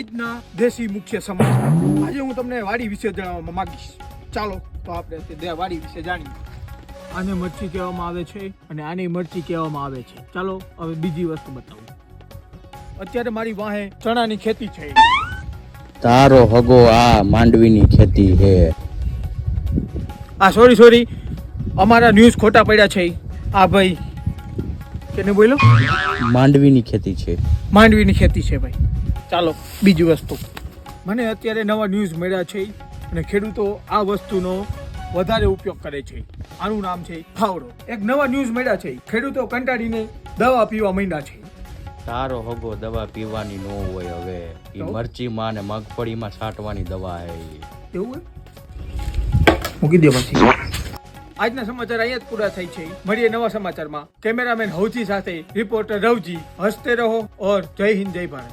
આજના દેશી મુખ્ય સમાચાર. આજે હું તમને વાડી વિશે જણાવવા માંગીશ. ચાલો તો આપણે વાડી વિશે જાણીએ. આને મરચી કહેવામાં આવે છે અને આની મરચી કહેવામાં આવે છે. ચાલો હવે બીજી વસ્તુ બતાવું. અત્યારે મારી વાહે ચણાની ખેતી છે. તારો હગો આ માંડવીની ખેતી છે. સોરી અમારા ન્યૂઝ ખોટા પડ્યા છે. આ ભાઈ કેને બોલો? માંડવીની ખેતી છે. માંડવીની ખેતી છે ભાઈ. ચાલો બીજી વસ્તુ. મને અત્યારે નવા ન્યૂઝ મળ્યા છે અને ખેડૂતો આ વસ્તુનો વધારે ઉપયોગ કરે છે. આનું નામ છે ફાવડો. એક નવા ન્યૂઝ મળ્યા છે. ખેડૂતો કંટાળીને દવા પીવા માંડ્યા છે. તારો હગો દવા પીવાની ન હોય. હવે એ મરચીમાં ને મગફળીમાં છાંટવાની દવા છે. એવું મૂકી દે પછી. આજના સમાચાર અહીંયા જ પૂરા થાય છે. મળીએ નવા સમાચારમાં. કેમેરામેન હવજી સાથે રિપોર્ટર રવજી. હસતે રહો ઓર જય હિન્દ જય ભારત.